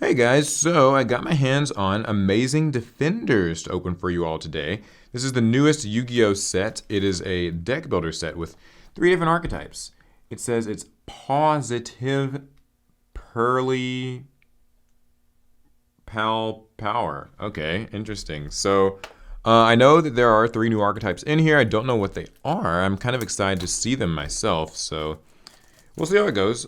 Hey guys, so I got my hands on Amazing Defenders to open for you all today. This is the newest Yu-Gi-Oh set. It is a deck builder set with 3 different archetypes. It says it's positive pearly pal power. Okay, interesting. So I know that there are 3 new archetypes in here. I don't know what they are. I'm kind of excited to see them myself, so we'll see how it goes.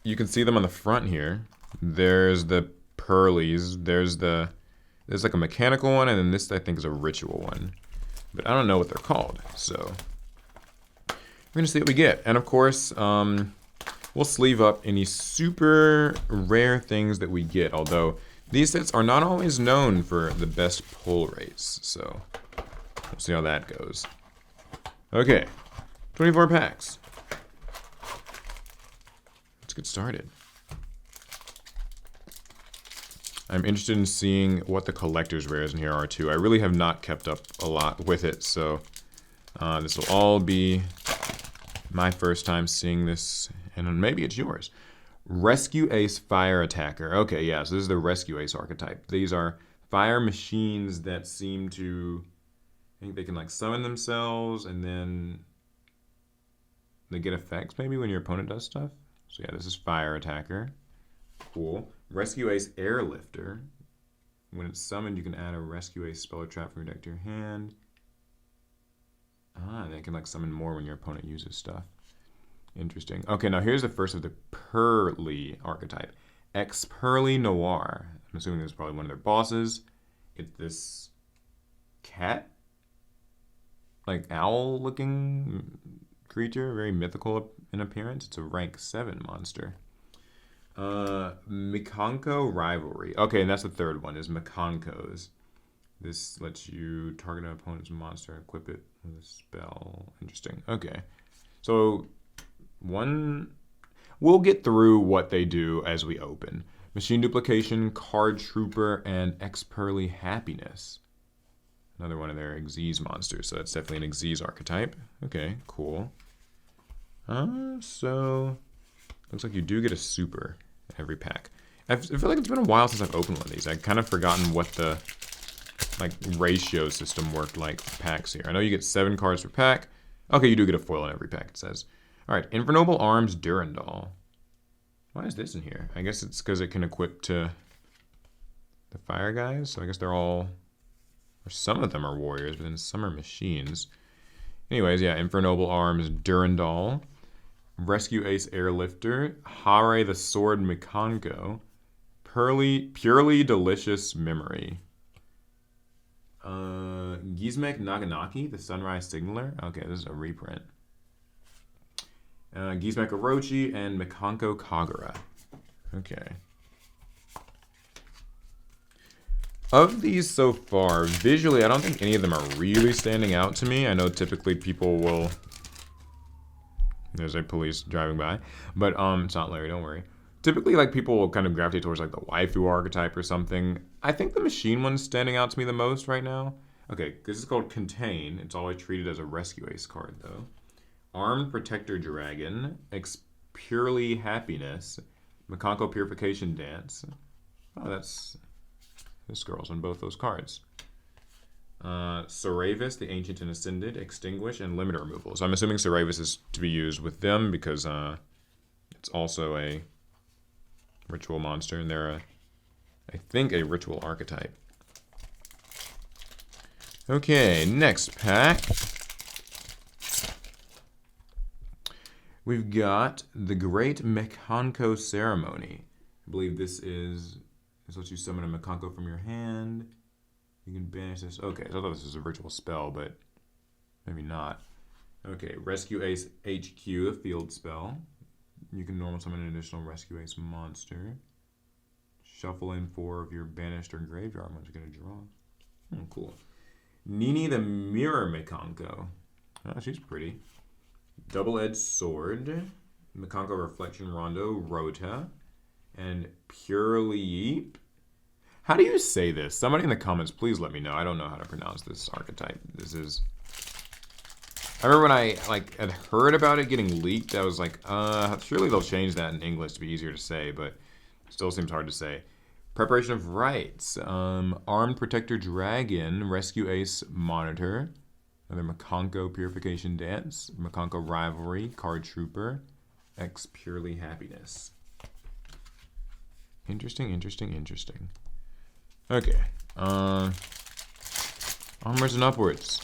You can see them on the front here. There's the pearlies. There's like a mechanical one, and then this I think is a ritual one. But I don't know what they're called, so we're gonna see what we get. And of course, we'll sleeve up any super rare things that we get. Although these sets are not always known for the best pull rates, so we'll see how that goes. Okay, 24 packs. Let's get started. I'm interested in seeing what the collector's rares in here are too. I really have not kept up a lot with it, so this will all be my first time seeing this, and maybe it's yours. Rescue Ace Fire Attacker. Okay, yeah, so this is the Rescue Ace archetype. These are fire machines that seem to, I think they can like summon themselves, and then they get effects maybe when your opponent does stuff. So yeah, this is Fire Attacker. Cool. Rescue Ace Airlifter. When it's summoned, you can add a Rescue Ace spell or trap from your deck to your hand. And they can like summon more when your opponent uses stuff. Interesting. Okay, now here's the first of the Pearly archetype. Pearly Noir. I'm assuming this is probably one of their bosses. It's this cat, like owl-looking creature, very mythical in appearance. It's a rank 7 monster. Mikanko Rivalry. Okay, and that's the third one, is Mikankos. This lets you target an opponent's monster and equip it with a spell. Interesting. Okay. So, we'll get through what they do as we open. Machine Duplication, Card Trooper, and Pearly Happiness. Another one of their Xyz monsters, so that's definitely an Xyz archetype. Okay, cool. So, looks like you do get a super every pack. I feel like it's been a while since I've opened one of these. I've kind of forgotten what the like ratio system worked like for packs here. I know you get 7 cards per pack. Okay, you do get a foil in every pack, it says. Alright, Infernoble Arms Durandal. Why is this in here? I guess it's because it can equip to the fire guys. So I guess they're all, or some of them are warriors, but then some are machines. Anyways, yeah, Infernoble Arms Durandal. Rescue Ace Airlifter, Hare the Sword Mikanko, Purely Delicious Memory, Gizmek Naganaki, the Sunrise Signaler. Okay, this is a reprint. Gizmek Orochi and Mikanko Kagura. Okay. Of these so far, visually, I don't think any of them are really standing out to me. I know typically people will... There's a police driving by, but it's not Larry, don't worry. Typically, like, people will kind of gravitate towards like the waifu archetype or something. I think the machine one's standing out to me the most right now. Okay, this is called Contain. It's always treated as a Rescue Ace card though. Armed Protector Dragon, Purely Happiness, Mikanko Purification Dance. Oh, that's this girl's on both those cards. Saravis, the Ancient and Ascended, Extinguish, and Limiter Removal. So I'm assuming Saravis is to be used with them because it's also a ritual monster, and they're, I think, a ritual archetype. Okay, next pack. We've got the Great Mikanko Ceremony. I believe this lets you summon a Mikanko from your hand. You can banish this. Okay, so I thought this was a ritual spell, but maybe not. Okay, Rescue Ace HQ, a field spell. You can normal summon an additional Rescue Ace monster. Shuffle in 4 of your banished or graveyard ones you're going to draw. Cool. Nini the Mirror Mikanko. Oh, she's pretty. Double-Edged Sword. Mikanko Reflection Rondo, Rota. And Purely... How do you say this? Somebody in the comments, please let me know. I don't know how to pronounce this archetype. This is... I remember when I had heard about it getting leaked, I was like, surely they'll change that in English to be easier to say, but Still seems hard to say. Preparation of rites. Armed Protector Dragon, Rescue Ace Monitor, another Makonko Purification Dance, Makonko Rivalry, Card Trooper, X Purely Happiness. Interesting, interesting, interesting. Okay. Onwards and upwards.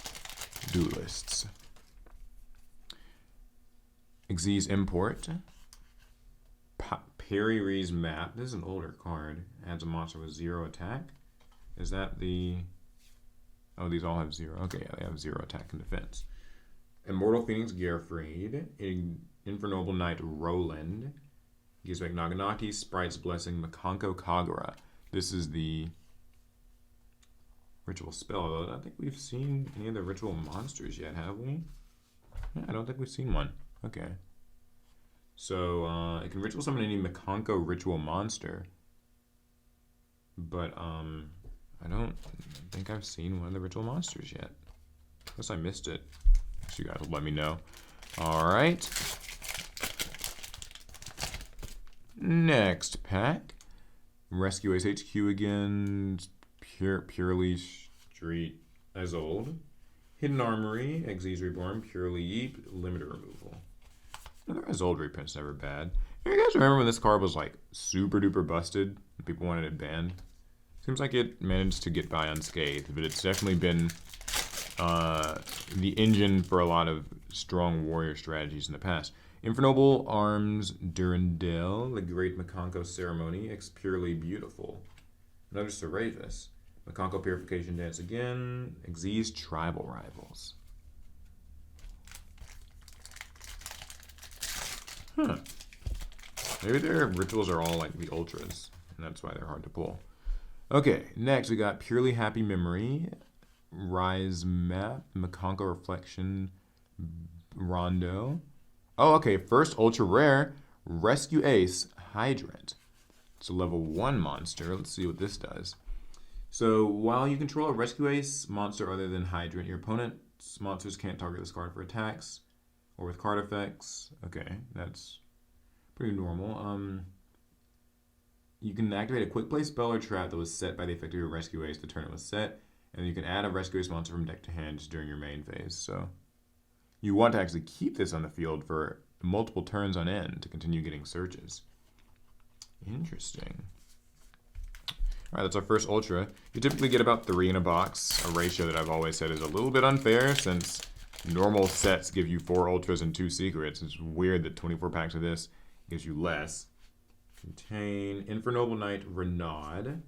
Duelists. Xyz Import. Peri-Ree's Map. This is an older card. Adds a monster with 0 attack. Is that the... Oh, these all have 0. Okay, yeah, they have 0 attack and defense. Immortal Phoenix Gerfried. Infernoble Knight Roland. Gizmek Naganaki. Sprite's Blessing. Makonko Kagura. This is the ritual spell. Although I don't think we've seen any of the ritual monsters yet, have we? Yeah, I don't think we've seen one. Okay. So, it can ritual summon any Makonko ritual monster. But, I don't think I've seen one of the ritual monsters yet. Unless I missed it. So you guys will let me know. Alright. Next pack. Rescue Ace HQ again. Purely Street as old. Hidden Armory. Xyz Reborn. Purely Yeep. Limiter Removal. Another as old reprint's never bad. You guys remember when this card was like super duper busted and people wanted it banned? Seems like it managed to get by unscathed, but it's definitely been the engine for a lot of strong warrior strategies in the past. Infernoble Arms Durandal, the Great Makonko Ceremony, X Purely Beautiful. Another Seravis. Makonko Purification Dance again. Xyz Tribal Rivals. Huh. Maybe their rituals are all like the ultras, and that's why they're hard to pull. Okay, next we got Purely Happy Memory, Rise Map, Makonko Reflection, Rondo. Oh, okay, first ultra rare, Rescue Ace Hydrant. It's a level 1 monster. Let's see what this does. So, while you control a Rescue Ace monster other than Hydrant, your opponent's monsters can't target this card for attacks or with card effects. Okay, that's pretty normal. You can activate a quick play spell or trap that was set by the effect of your Rescue Ace the turn it was set, and you can add a Rescue Ace monster from deck to hand just during your main phase. So you want to actually keep this on the field for multiple turns on end to continue getting searches. Interesting. All right, that's our first Ultra. You typically get about 3 in a box, a ratio that I've always said is a little bit unfair since normal sets give you 4 Ultras and 2 Secrets. It's weird that 24 packs of this gives you less. Contain Infernoble Knight Renaud.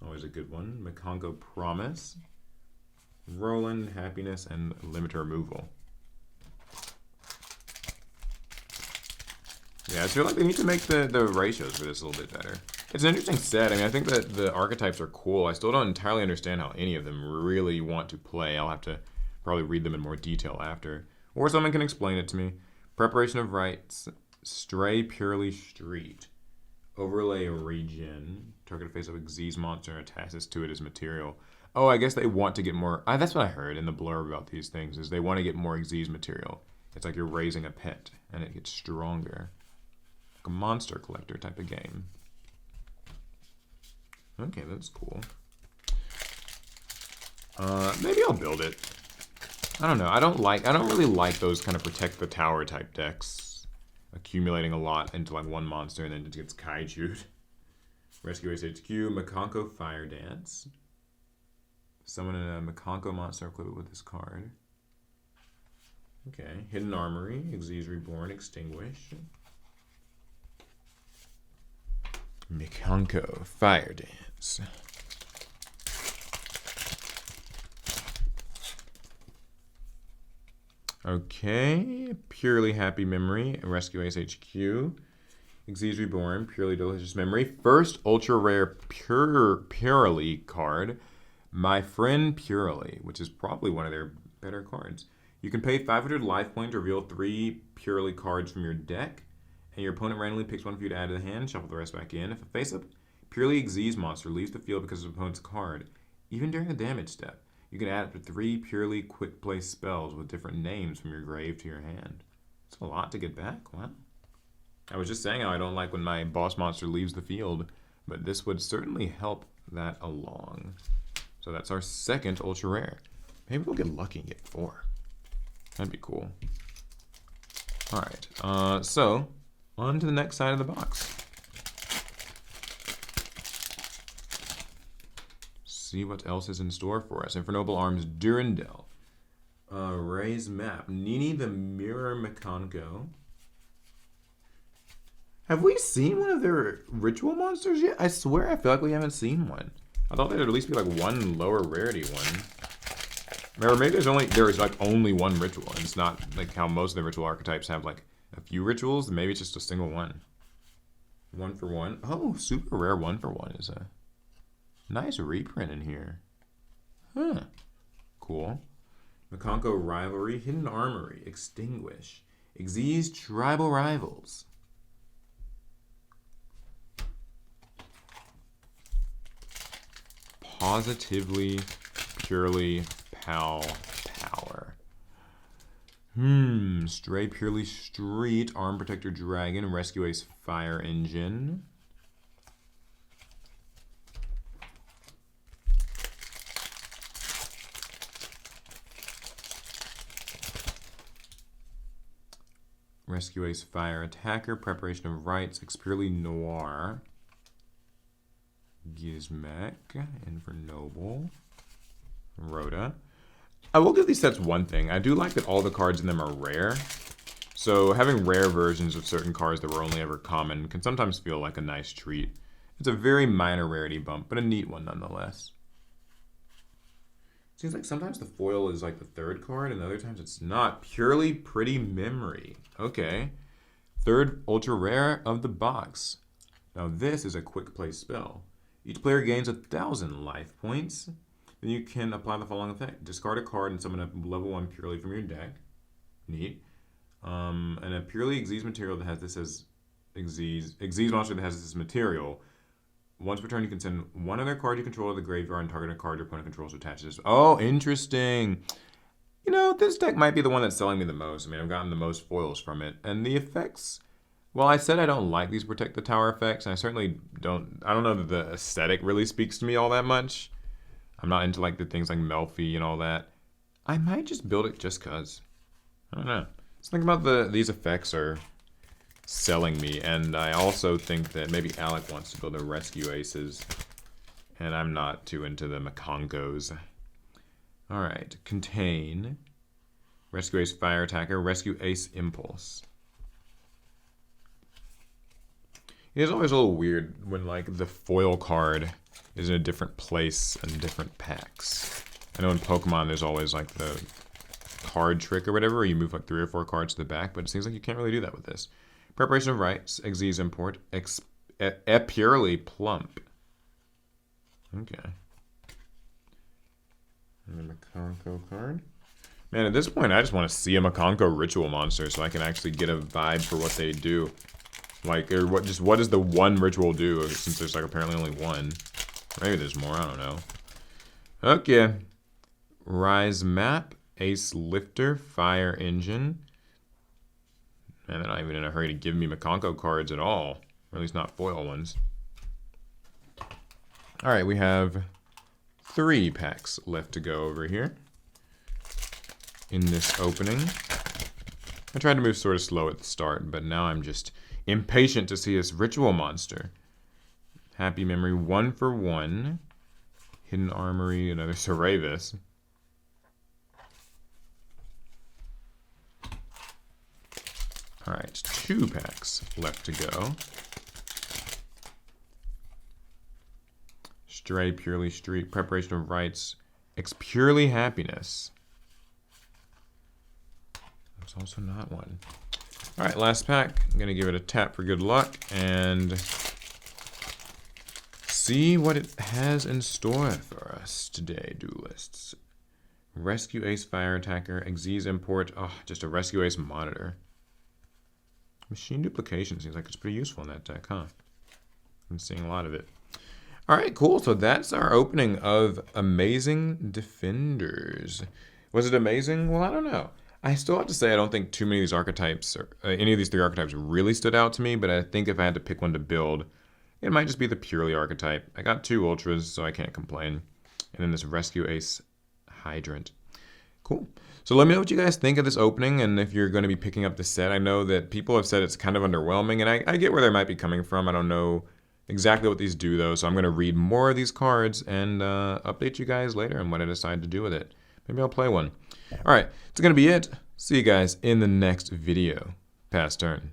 Always a good one. Makonko Promise. Roland, Happiness, and Limiter Removal. Yeah, I feel like they need to make the ratios for this a little bit better. It's an interesting set. I mean, I think that the archetypes are cool. I still don't entirely understand how any of them really want to play. I'll have to probably read them in more detail after. Or someone can explain it to me. Preparation of Rites. Stray Purely Street. Overlay Regen. Target a face-up Xyz monster and attaches to it as material. Oh, I guess they want to get more... that's what I heard in the blurb about these things, is they want to get more Xyz material. It's like you're raising a pet, and it gets stronger. Like a monster collector type of game. Okay, that's cool. Maybe I'll build it. I don't know. I don't really like those kind of protect the tower type decks. Accumulating a lot into like one monster and then it gets kaiju'd. Rescue Ace HQ, Makonko Fire Dance. Summon a Makonko monster equipped with this card. Okay. Hidden Armory, Xyz Reborn, Extinguish. Makonko Fire Dance. Okay, Purely Happy Memory, Rescue Ace HQ, Xyz Reborn, Purely Delicious Memory, first ultra rare Purely card, My Friend Purely, which is probably one of their better cards. You can pay 500 life points to reveal 3 Purely cards from your deck, and your opponent randomly picks one for you to add to the hand, shuffle the rest back in. If a face-up Purely Xyz monster leaves the field because of the opponent's card, even during the damage step, you can add up to 3 purely quick play spells with different names from your grave to your hand. It's a lot to get back. Wow. I was just saying how I don't like when my boss monster leaves the field, but this would certainly help that along. So that's our second ultra rare. Maybe we'll get lucky and get 4. That'd be cool. Alright, so on to the next side of the box. See what else is in store for us. Infernoble Arms Durandal. Ray's Map. Nini the Mirror Mekanko. Have we seen one of their ritual monsters yet? I swear I feel like we haven't seen one. I thought there'd at least be like one lower rarity one. Or maybe there's like only one ritual, and it's not like how most of the ritual archetypes have like a few rituals. Maybe it's just a single one. 1 for 1. Oh, super rare 1 for 1 is a nice reprint in here. Huh. Cool. Mekanko Rivalry, Hidden Armory, Extinguish, Xyz Tribal Rivals. Positively, purely PAL power. Stray Purely Street, Arm Protector Dragon, Rescue Ace Fire Engine. Rescue Ace Fire Attacker, Preparation of Rites, Purely Noir. Gizmek, Infernoble, Rhoda. I will give these sets one thing. I do like that all the cards in them are rare. So having rare versions of certain cards that were only ever common can sometimes feel like a nice treat. It's a very minor rarity bump, but a neat one nonetheless. Seems like sometimes the foil is like the 3rd card, and other times it's not. Purely Pretty Memory. Okay. 3rd ultra rare of the box. Now this is a quick play spell. Each player gains 1,000 life points. Then you can apply the following effect. Discard a card and summon a level 1 Purely from your deck. Neat. And a Purely Xyz material that has this as Xyz monster that has this as material. Once per turn, you can send one other card you control to the graveyard and target a card your opponent controls attaches. Oh, interesting. You know, this deck might be the one that's selling me the most. I mean, I've gotten the most foils from it. And the effects... Well, I said I don't like these Protect the Tower effects, and I certainly don't... I don't know that the aesthetic really speaks to me all that much. I'm not into like the things like Melfi and all that. I might just build it just cause. I don't know. Just think about these effects are selling me, and I also think that maybe Alec wants to build a Rescue Aces, and I'm not too into the Mekonkos. Alright, Contain. Rescue Ace Fire Attacker, Rescue Ace Impulse. It is always a little weird when like the foil card is in a different place in different packs. I know in Pokemon there's always like the card trick or whatever, where you move like 3 or 4 cards to the back, but it seems like you can't really do that with this. Preparation of Rites, Xyz Import, Purely Plump. Okay. And the Mekonko card. Man, at this point I just want to see a Mekonko ritual monster so I can actually get a vibe for what they do. Like, or what does the one ritual do, since there's like apparently only one. Maybe there's more, I don't know. Okay. Rise Map, Ace Lifter, Fire Engine. Man, they're not even in a hurry to give me Mekonko cards at all. Or at least not foil ones. Alright, we have 3 packs left to go over here in this opening. I tried to move sort of slow at the start, but now I'm just impatient to see this ritual monster. Happy Memory, 1 for 1. Hidden Armory, another Cerevis. Alright, 2 packs left to go. Stray, Purely Street, Preparation of Rites, Purely Happiness. There's also not one. Alright, last pack. I'm going to give it a tap for good luck and see what it has in store for us today, duelists. Rescue Ace Fire Attacker, Xyz Import, oh, just a Rescue Ace Monitor. Machine Duplication seems like it's pretty useful in that deck, huh? I'm seeing a lot of it. Alright, cool. So that's our opening of Amazing Defenders. Was it amazing? Well, I don't know. I still have to say I don't think too many of these archetypes, or any of these 3 archetypes really stood out to me, but I think if I had to pick one to build, it might just be the purely archetype. I got 2 ultras, so I can't complain. And then this rescue ace hydrant. Cool. So let me know what you guys think of this opening and if you're going to be picking up the set. I know that people have said it's kind of underwhelming, and I get where they might be coming from. I don't know exactly what these do, though, so I'm going to read more of these cards and update you guys later on what I decide to do with it. Maybe I'll play one. All right, it's going to be it. See you guys in the next video. Pass turn.